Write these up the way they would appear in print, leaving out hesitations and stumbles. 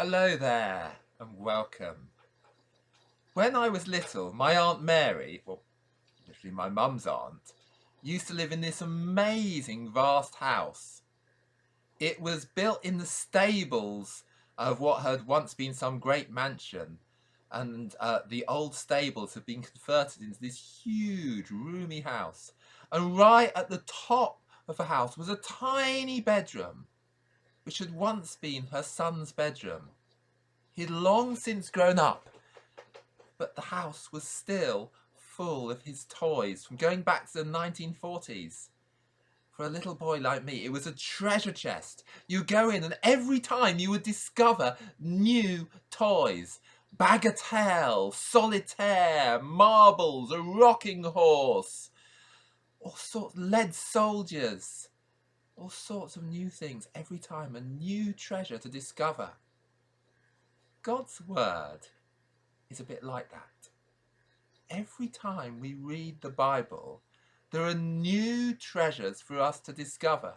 Hello there and welcome. When I was little, my Aunt Mary, well, literally my mum's aunt, used to live in this amazing vast house. It was built in the stables of what had once been some great mansion, and the old stables have been converted into this huge, roomy house. And right at the top of the house was a tiny bedroom, which had once been her son's bedroom. He'd long since grown up, but the house was still full of his toys from going back to the 1940s. For a little boy like me, it was a treasure chest. You go in and every time you would discover new toys. Bagatelle, solitaire, marbles, a rocking horse, all sorts, lead soldiers, all sorts of new things every time, a new treasure to discover. God's word is a bit like that. Every time we read the Bible, there are new treasures for us to discover.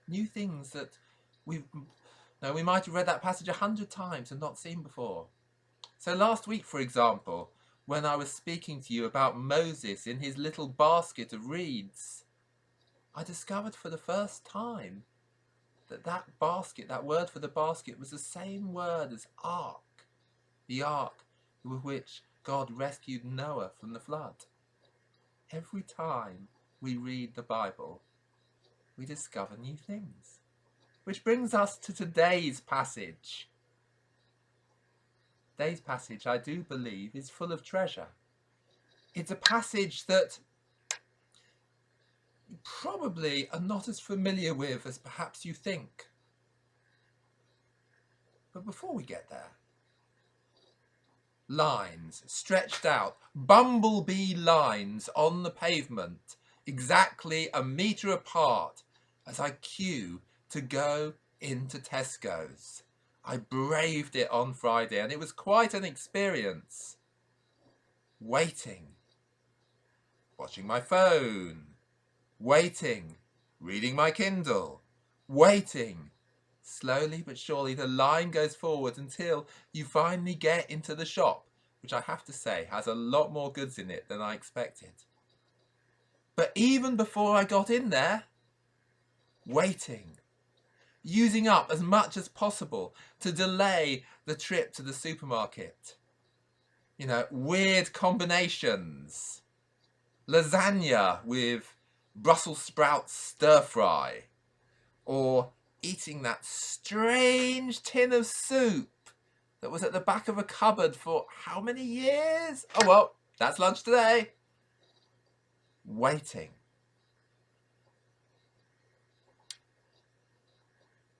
New things that we might have read that passage 100 times and not seen before. So last week, for example, when I was speaking to you about Moses in his little basket of reeds, I discovered for the first time that basket, that word for the basket, was the same word as ark. The ark with which God rescued Noah from the flood. Every time we read the Bible, we discover new things. Which brings us to today's passage. Today's passage, I do believe, is full of treasure. It's a passage that you probably are not as familiar with as perhaps you think. But before we get there, lines stretched out, bumblebee lines on the pavement, exactly a metre apart as I queue to go into Tesco's. I braved it on Friday and it was quite an experience. Waiting, watching my phone, waiting, reading my Kindle, waiting. Slowly but surely the line goes forward until you finally get into the shop, which I have to say has a lot more goods in it than I expected. But even before I got in there, waiting, using up as much as possible to delay the trip to the supermarket. You know, weird combinations. Lasagna with Brussels sprouts stir fry, or eating that strange tin of soup that was at the back of a cupboard for how many years? Oh well, that's lunch today. Waiting.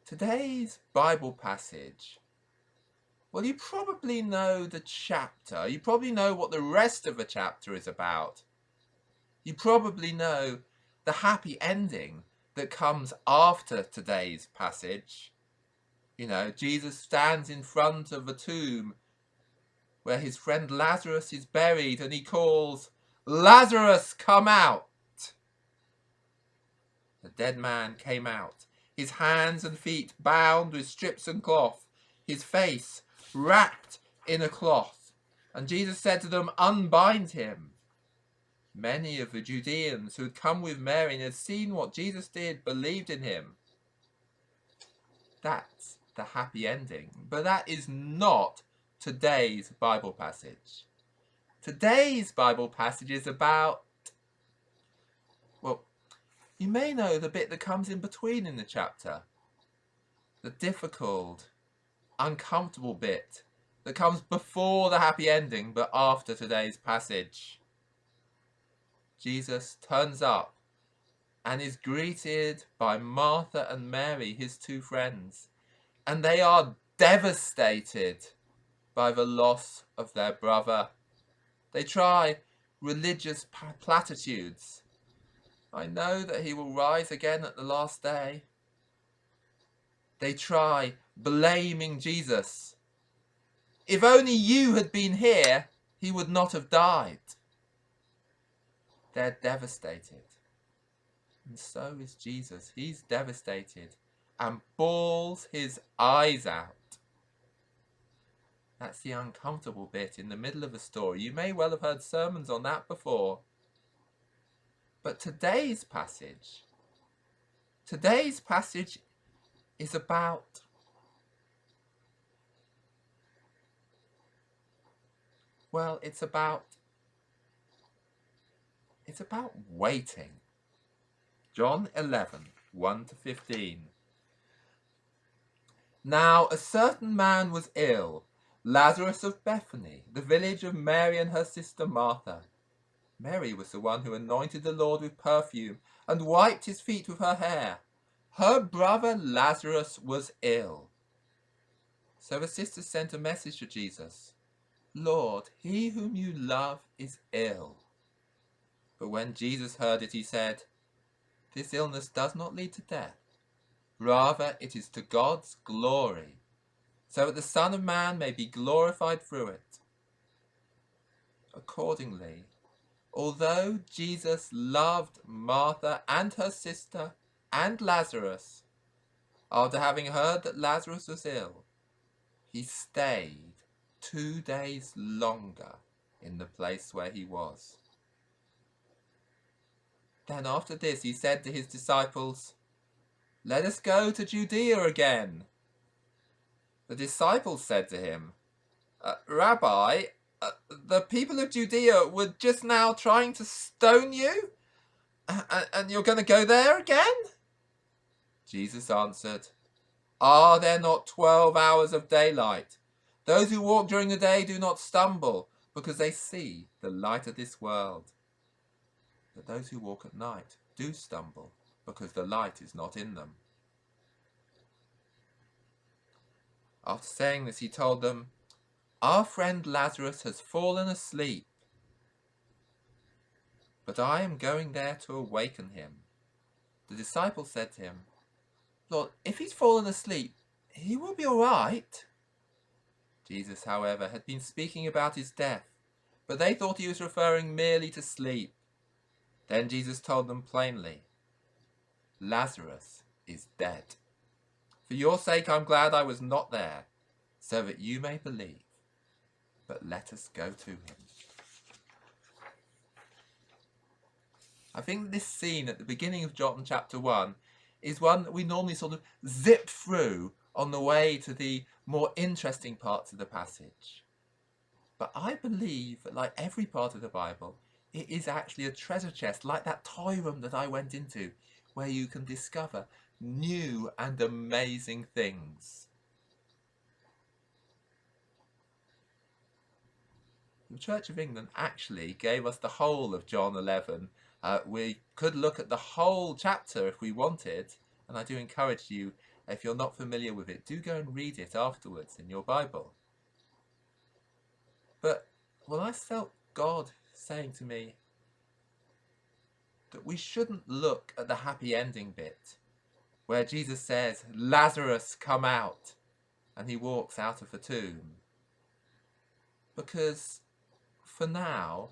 Today's Bible passage, well, you probably know the chapter. You probably know what the rest of the chapter is about. You probably know the happy ending that comes after today's passage. You know, Jesus stands in front of a tomb where his friend Lazarus is buried and he calls, "Lazarus, come out!" The dead man came out, his hands and feet bound with strips and cloth, his face wrapped in a cloth. And Jesus said to them, "Unbind him." Many of the Judeans who had come with Mary and had seen what Jesus did believed in him. That's the happy ending. But that is not today's Bible passage. Today's Bible passage is about, well, you may know the bit that comes in between in the chapter. The difficult, uncomfortable bit that comes before the happy ending but after today's passage. Jesus turns up and is greeted by Martha and Mary, his two friends, and they are devastated by the loss of their brother. They try religious platitudes. I know that he will rise again at the last day. They try blaming Jesus. If only you had been here, he would not have died. They're devastated. And so is Jesus. He's devastated and bawls his eyes out. That's the uncomfortable bit in the middle of a story. You may well have heard sermons on that before. But today's passage is about it's about waiting. John 11, 1 to 15. Now a certain man was ill, Lazarus of Bethany, the village of Mary and her sister Martha. Mary was the one who anointed the Lord with perfume and wiped his feet with her hair. Her brother Lazarus was ill. So the sisters sent a message to Jesus. Lord, he whom you love is ill. But when Jesus heard it, he said, this illness does not lead to death. Rather, it is to God's glory, so that the Son of Man may be glorified through it. Accordingly, although Jesus loved Martha and her sister and Lazarus, after having heard that Lazarus was ill, he stayed 2 days longer in the place where he was. Then after this he said to his disciples, let us go to Judea again. The disciples said to him, Rabbi, the people of Judea were just now trying to stone you, and you're going to go there again? Jesus answered, are there not 12 hours of daylight? Those who walk during the day do not stumble, because they see the light of this world. But those who walk at night do stumble, because the light is not in them. After saying this, he told them, our friend Lazarus has fallen asleep, but I am going there to awaken him. The disciples said to him, Lord, if he's fallen asleep, he will be all right. Jesus, however, had been speaking about his death, but they thought he was referring merely to sleep. Then Jesus told them plainly, Lazarus is dead. For your sake I'm glad I was not there, so that you may believe. But let us go to him. I think this scene at the beginning of John chapter 1 is one that we normally sort of zip through on the way to the more interesting parts of the passage. But I believe that, like every part of the Bible, it is actually a treasure chest, like that toy room that I went into, where you can discover new and amazing things. The Church of England actually gave us the whole of John 11. We could look at the whole chapter if we wanted, and I do encourage you, if you're not familiar with it, do go and read it afterwards in your Bible. But when I felt God saying to me that we shouldn't look at the happy ending bit, where Jesus says, Lazarus, come out, and he walks out of the tomb, because for now,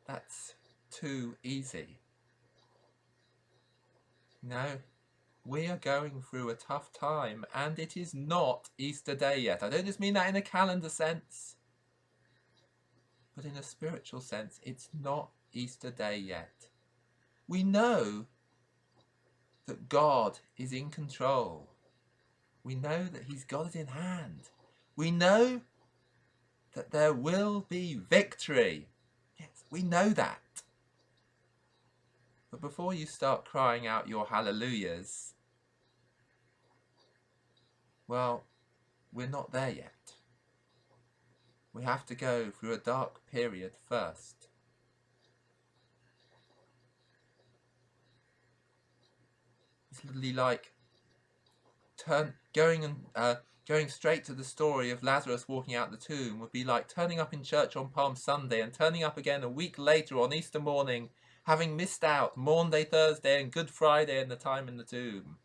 that's too easy. No, we are going through a tough time, and it is not Easter Day yet. I don't just mean that in a calendar sense, but in a spiritual sense, it's not Easter Day yet. We know that God is in control. We know that he's got it in hand. We know that there will be victory. Yes, we know that. But before you start crying out your hallelujahs, well, we're not there yet. We have to go through a dark period first. It's literally like going straight to the story of Lazarus walking out the tomb would be like turning up in church on Palm Sunday and turning up again a week later on Easter morning, having missed out Maundy Thursday and Good Friday and the time in the tomb.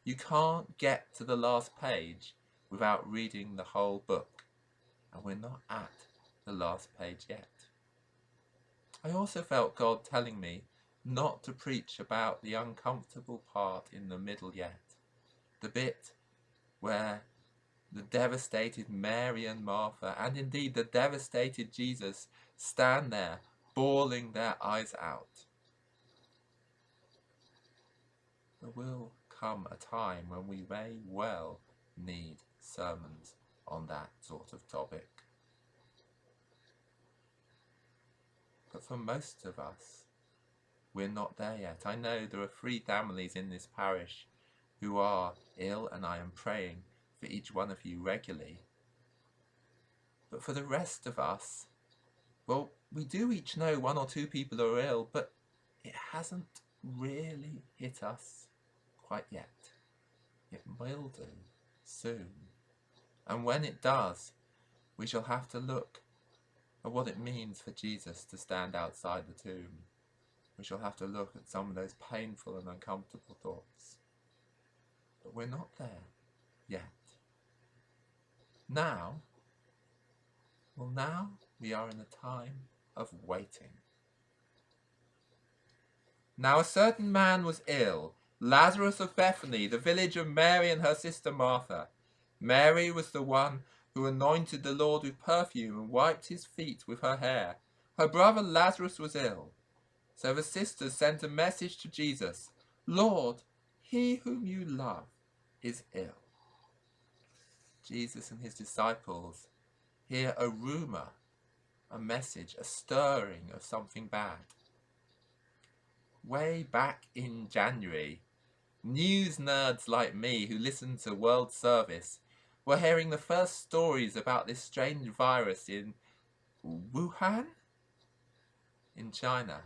You can't get to the last page without reading the whole book, and we're not at the last page yet. I also felt God telling me not to preach about the uncomfortable part in the middle yet, the bit where The devastated Mary and Martha, and indeed the devastated Jesus, stand there, bawling their eyes out. There will come a time when we may well need sermons on that sort of topic. But for most of us, we're not there yet. I know there are 3 families in this parish who are ill, and I am praying for each one of you regularly. But for the rest of us, well, we do each know 1 or 2 people are ill, but it hasn't really hit us quite yet. It will do soon. And when it does, we shall have to look at what it means for Jesus to stand outside the tomb. We shall have to look at some of those painful and uncomfortable thoughts. But we're not there yet. Now we are in a time of waiting. Now a certain man was ill, Lazarus of Bethany, the village of Mary and her sister Martha. Mary was the one who anointed the Lord with perfume and wiped his feet with her hair. Her brother Lazarus was ill. So the sisters sent a message to Jesus, "Lord, he whom you love is ill." Jesus and his disciples hear a rumour, a message, a stirring of something bad. Way back in January, news nerds like me who listen to World Service were hearing the first stories about this strange virus in Wuhan, in China.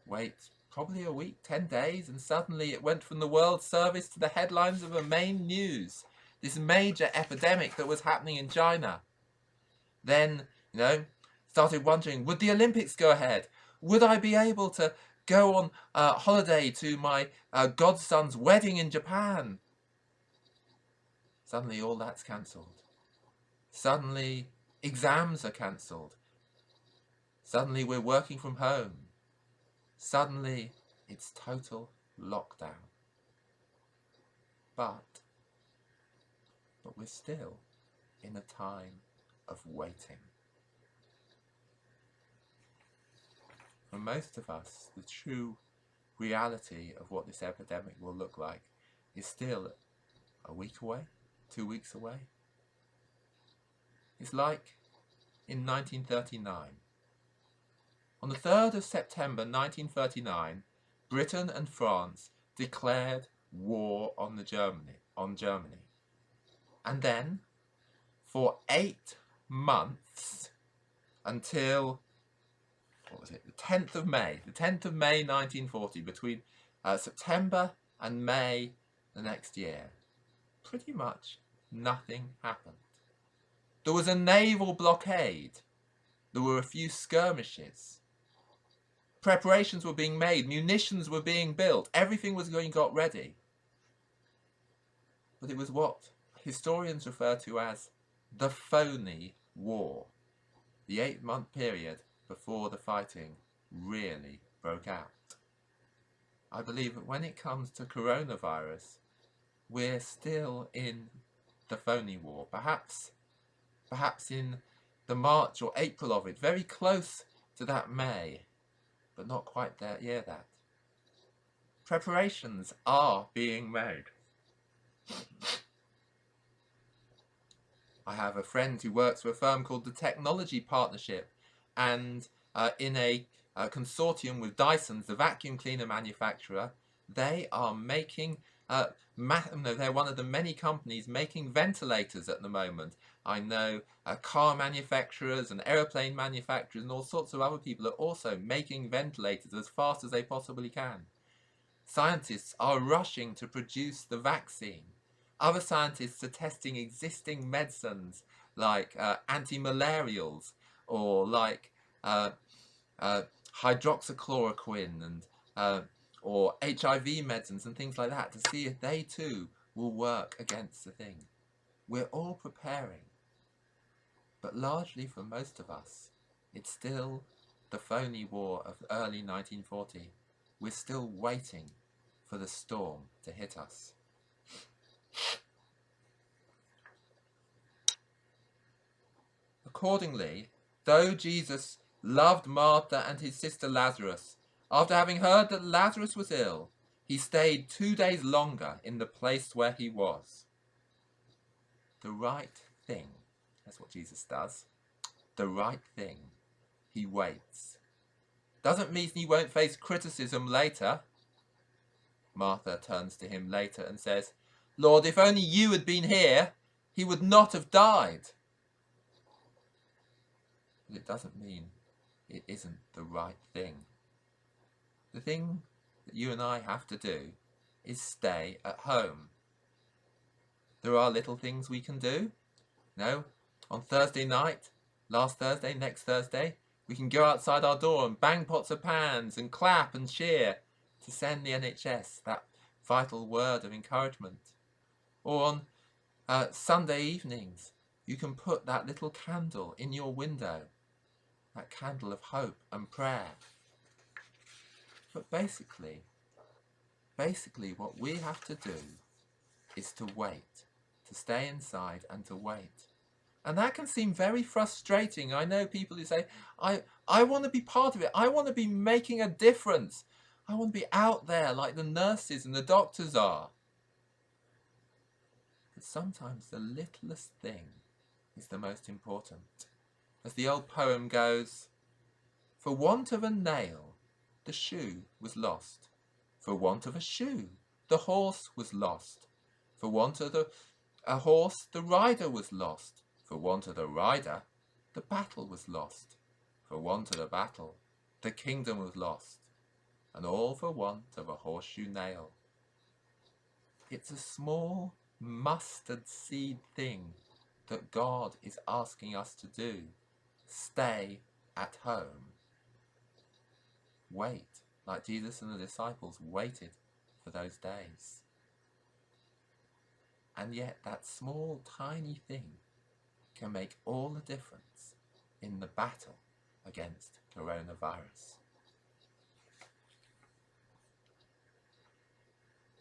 Wait, probably a week, 10 days, and suddenly it went from the World Service to the headlines of the main news. This major epidemic that was happening in China. Then, started wondering, would the Olympics go ahead? Would I be able to go on holiday to my godson's wedding in Japan? Suddenly all that's cancelled. Suddenly exams are cancelled. Suddenly we're working from home. Suddenly it's total lockdown. But we're still in a time of waiting. For most of us, the true reality of what this epidemic will look like is still a week away, 2 weeks away. It's like in 1939. On the 3rd of September 1939, Britain and France declared war on Germany. And then, for 8 months, until, the 10th of May 1940, between September and May the next year, pretty much nothing happened. There was a naval blockade. There were a few skirmishes. Preparations were being made. Munitions were being built. Everything was got ready. But it was what historians refer to as the phony war. The 8-month period before the fighting really broke out. I believe that when it comes to coronavirus, we're still in the phony war. Perhaps in the March or April of it, very close to that May, but not quite there yet. Preparations are being made. I have a friend who works for a firm called the Technology Partnership, and in a consortium with Dyson, the vacuum cleaner manufacturer, they are making, they're one of the many companies making ventilators at the moment. I know car manufacturers and aeroplane manufacturers and all sorts of other people are also making ventilators as fast as they possibly can. Scientists are rushing to produce the vaccine. Other scientists are testing existing medicines like anti-malarials or like hydroxychloroquine and or HIV medicines and things like that to see if they too will work against the thing. We're all preparing, but largely for most of us, it's still the phony war of early 1940. We're still waiting for the storm to hit us. Accordingly, though Jesus loved Martha and his sister Lazarus, after having heard that Lazarus was ill, he stayed 2 days longer in the place where he was. The right thing. That's what Jesus does. The right thing. He waits. Doesn't mean he won't face criticism later. Martha turns to him later and says, "Lord, if only you had been here, he would not have died." But it doesn't mean it isn't the right thing. The thing that you and I have to do is stay at home. There are little things we can do. On Thursday night, last Thursday, next Thursday, we can go outside our door and bang pots of pans and clap and cheer to send the NHS that vital word of encouragement. Or on Sunday evenings, you can put that little candle in your window, that candle of hope and prayer. But basically what we have to do is to wait, to stay inside and to wait. And that can seem very frustrating. I know people who say, I want to be part of it. I want to be making a difference. I want to be out there like the nurses and the doctors are. But sometimes the littlest thing is the most important. As the old poem goes, "For want of a nail, the shoe was lost. For want of a shoe, the horse was lost. For want of a horse, the rider was lost. For want of the rider, the battle was lost. For want of the battle, the kingdom was lost. And all for want of a horseshoe nail." It's a small mustard seed thing that God is asking us to do. Stay at home. Wait, like Jesus and the disciples waited for those days. And yet that small, tiny thing can make all the difference in the battle against coronavirus.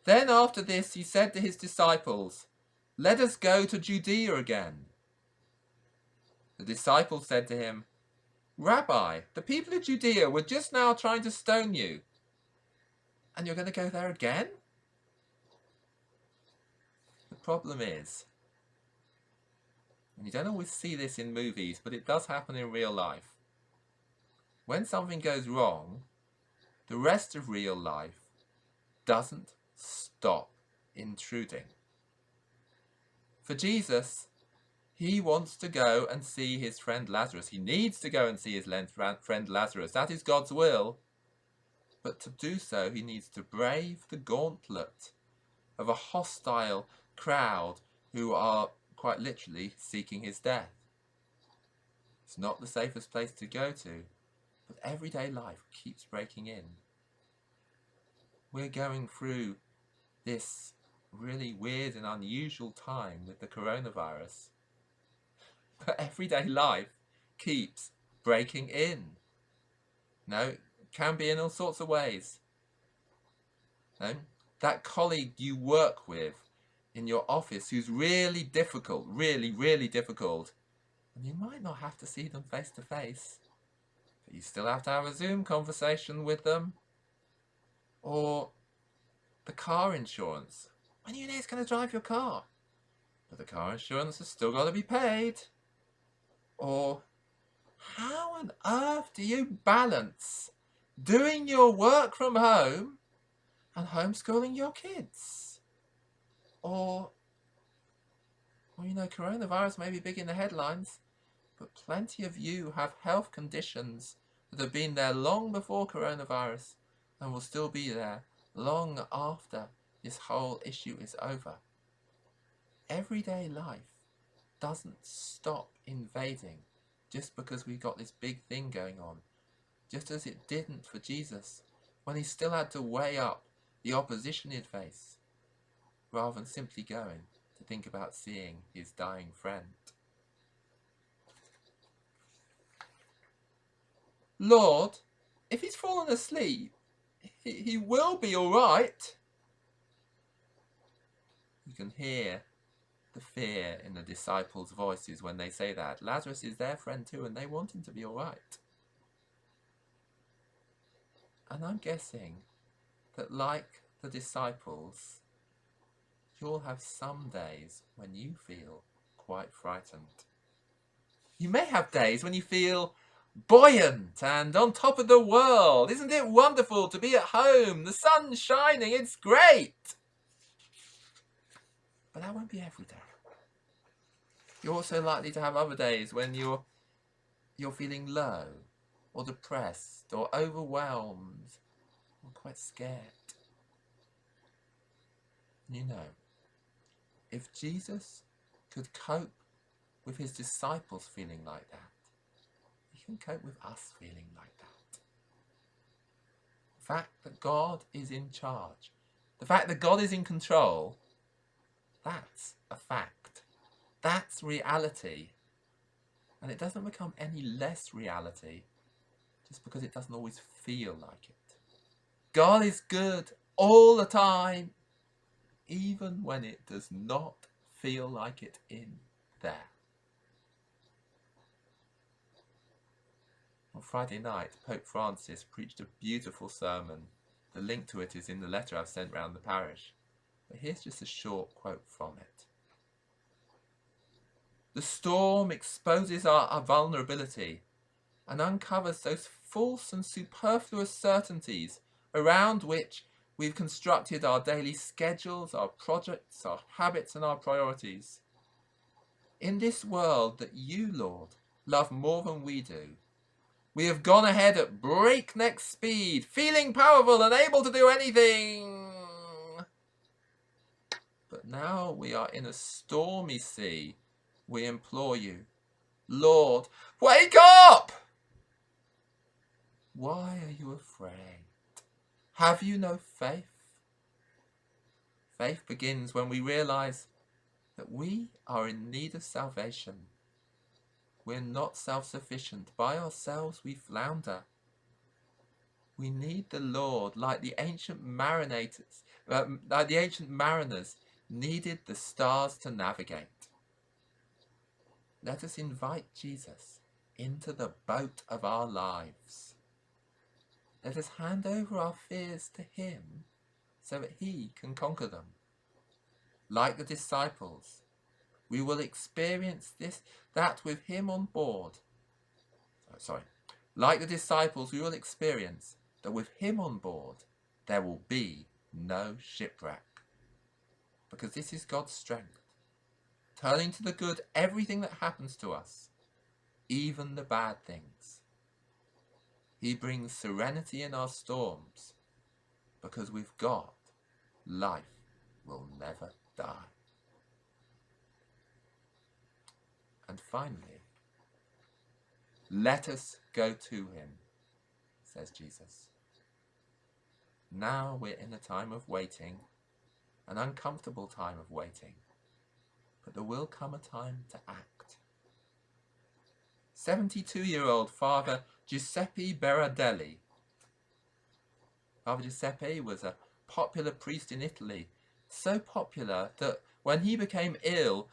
Then after this he said to his disciples, "Let us go to Judea again." The disciples said to him, "Rabbi, the people of Judea were just now trying to stone you, and you're going to go there again?" The problem is, and you don't always see this in movies, but it does happen in real life. When something goes wrong, the rest of real life doesn't stop intruding. For Jesus, he wants to go and see his friend Lazarus. He needs to go and see his friend Lazarus. That is God's will. But to do so, he needs to brave the gauntlet of a hostile crowd who are quite literally seeking his death. It's not the safest place to go to, but everyday life keeps breaking in. We're going through this really weird and unusual time with the coronavirus, but everyday life keeps breaking in. It can be in all sorts of ways. That colleague you work with in your office who's really difficult, really difficult, and you might not have to see them face to face, but you still have to have a Zoom conversation with them. Or the car insurance. When are you next going to drive your car? But the car insurance has still got to be paid. Or how on earth do you balance doing your work from home and homeschooling your kids? Or, coronavirus may be big in the headlines, but plenty of you have health conditions that have been there long before coronavirus and will still be there long after this whole issue is over. Everyday life doesn't stop invading just because we've got this big thing going on, just as it didn't for Jesus when he still had to weigh up the opposition he'd face, rather than simply going to think about seeing his dying friend. "Lord, if he's fallen asleep, he will be all right." You can hear the fear in the disciples' voices when they say that. Lazarus is their friend too, and they want him to be all right. And I'm guessing that, like the disciples, you'll have some days when you feel quite frightened. You may have days when you feel buoyant and on top of the world. Isn't it wonderful to be at home? The sun's shining, it's great. But that won't be every day. You're also likely to have other days when you're feeling low or depressed or overwhelmed or quite scared. You know, if Jesus could cope with his disciples feeling like that, he can cope with us feeling like that. The fact that God is in charge, the fact that God is in control, that's a fact. That's reality. And it doesn't become any less reality just because it doesn't always feel like it. God is good all the time, even when it does not feel like it in there. On Friday night, Pope Francis preached a beautiful sermon. The link to it is in the letter I've sent round the parish. But here's just a short quote from it. The storm exposes our vulnerability and uncovers those false and superfluous certainties around which we've constructed our daily schedules, our projects, our habits and our priorities. In this world that you, Lord, love more than we do, we have gone ahead at breakneck speed, feeling powerful and able to do anything. But now we are in a stormy sea. We implore you, Lord, wake up! Why are you afraid? Have you no faith? Faith begins when we realize that we are in need of salvation. We're not self-sufficient. By ourselves we flounder. We need the Lord like the ancient mariners needed the stars to navigate. Let us invite Jesus into the boat of our lives. Let us hand over our fears to him so that he can conquer them. Like the disciples, we will experience that with him on board. Like the disciples, we will experience that with him on board, there will be no shipwreck. Because this is God's strength, turning to the good everything that happens to us, even the bad things. He brings serenity in our storms, because with God, life will never die. And finally, let us go to him, says Jesus. Now we're in a time of waiting, an uncomfortable time of waiting, but there will come a time to act. 72-year-old Father Giuseppe Berardelli. Father Giuseppe was a popular priest in Italy, so popular that when he became ill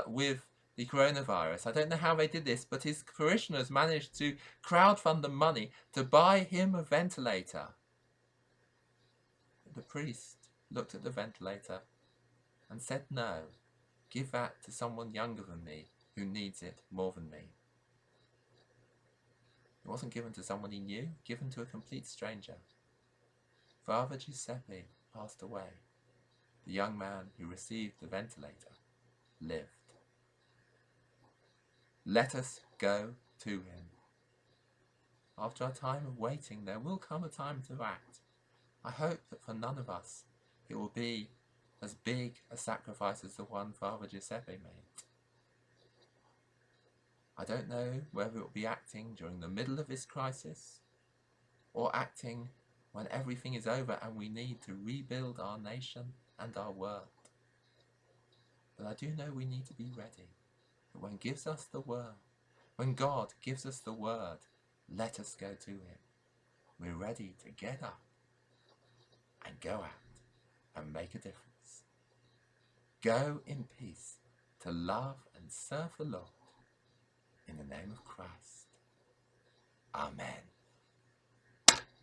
with the coronavirus, I don't know how they did this, but his parishioners managed to crowdfund the money to buy him a ventilator. The priest looked at the ventilator and said, no, give that to someone younger than me who needs it more than me. It wasn't given to someone he knew, given to a complete stranger. Father Giuseppe passed away. The young man who received the ventilator lived. Let us go to him. After a time of waiting, there will come a time to act. I hope that for none of us it will be as big a sacrifice as the one Father Giuseppe made. I don't know whether it will be acting during the middle of this crisis or acting when everything is over and we need to rebuild our nation and our world. But I do know we need to be ready. That when God gives us the word, let us go to him. We're ready to get up and go out and make a difference. Go in peace to love and serve the Lord. In the name of Christ. Amen.